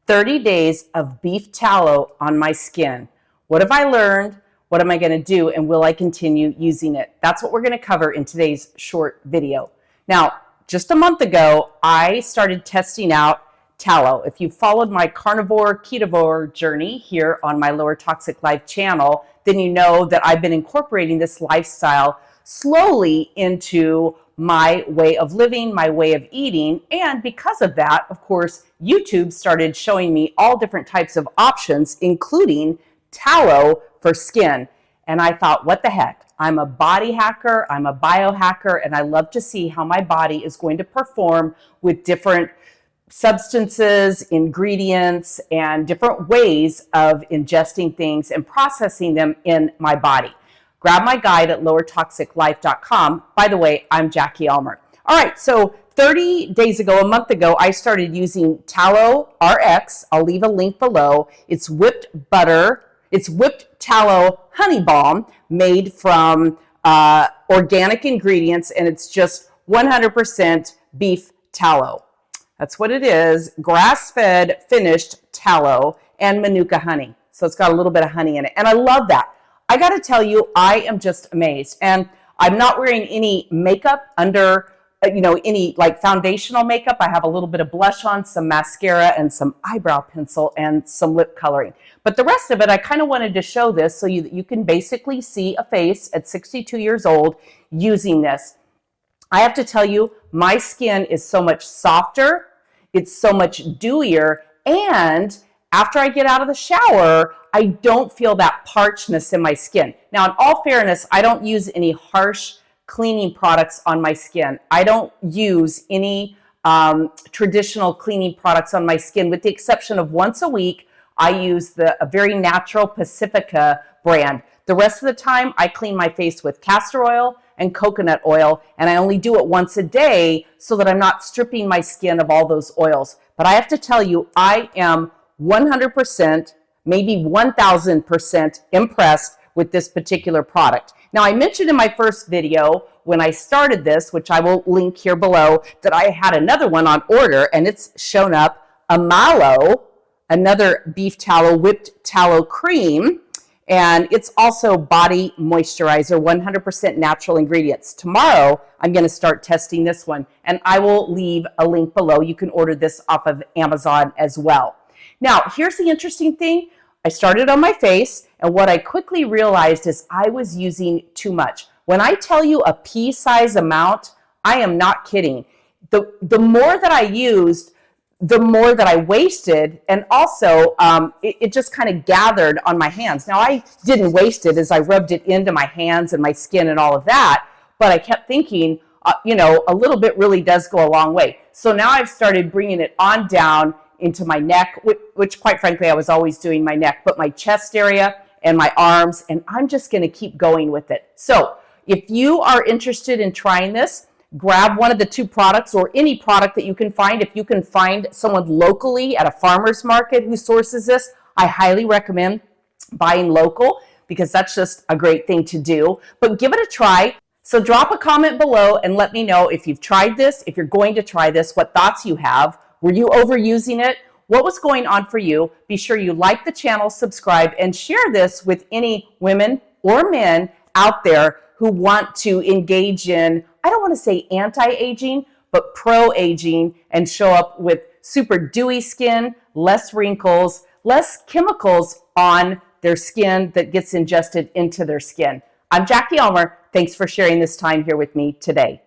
30 days of beef tallow on my skin. What have I learned? What am I going to do? And will I continue using it? That's what we're going to cover in today's short video. Now, just a month ago, I started testing out tallow. If you followed my carnivore ketovore journey here on my Lower Toxic Life channel, then you know that I've been incorporating this lifestyle slowly into my way of living, my way of eating. And because of that, of course, YouTube started showing me all different types of options, including tallow for skin. And I thought, what the heck? I'm a body hacker, I'm a biohacker, and I love to see how my body is going to perform with different substances, ingredients, and different ways of ingesting things and processing them in my body. Grab my guide at lowertoxiclife.com. By the way, I'm Jackie Elmer. All right, so 30 days ago, a month ago, I started using TallowRx. I'll leave a link below. It's whipped butter. It's whipped tallow honey balm made from organic ingredients, and it's just 100% beef tallow. That's what it is, grass-fed finished tallow and manuka honey. So it's got a little bit of honey in it, and I love that. I got to tell you, I am just amazed. And I'm not wearing any makeup under, any like foundational makeup. I have a little bit of blush on, some mascara, and some eyebrow pencil, and some lip coloring. But the rest of it, I kind of wanted to show this so you can basically see a face at 62 years old using this. I have to tell you, my skin is so much softer. It's so much dewier. And after I get out of the shower, I don't feel that parchedness in my skin. Now, in all fairness, I don't use any harsh cleaning products on my skin. I don't use any traditional cleaning products on my skin, with the exception of once a week. I use a very natural Pacifica brand. The rest of the time, I clean my face with castor oil and coconut oil, and I only do it once a day so that I'm not stripping my skin of all those oils. But I have to tell you, I am 100%, maybe 1000% impressed with this particular product. Now, I mentioned in my first video when I started this, which I will link here below, that I had another one on order, and it's shown up, a mallow, another beef tallow, whipped tallow cream, and it's also body moisturizer, 100% natural ingredients. Tomorrow, I'm going to start testing this one, and I will leave a link below. You can order this off of Amazon as well. Now, here's the interesting thing. I started on my face, and what I quickly realized is I was using too much. When I tell you a pea-sized amount, I am not kidding. The more that I used, the more that I wasted, and also it just kind of gathered on my hands. Now, I didn't waste it as I rubbed it into my hands and my skin and all of that, but I kept thinking, a little bit really does go a long way. So now I've started bringing it on down into my neck, which quite frankly, I was always doing my neck, but my chest area and my arms, and I'm just going to keep going with it. So if you are interested in trying this, grab one of the two products or any product that you can find. If you can find someone locally at a farmer's market who sources this, I highly recommend buying local, because that's just a great thing to do. But give it a try. So drop a comment below and let me know if you've tried this, if you're going to try this, what thoughts you have. Were you overusing it? What was going on for you? Be sure you like the channel, subscribe, and share this with any women or men out there who want to engage in, I don't want to say anti-aging, but pro-aging, and show up with super dewy skin, less wrinkles, less chemicals on their skin that gets ingested into their skin. I'm Jackie Elmer. Thanks for sharing this time here with me today.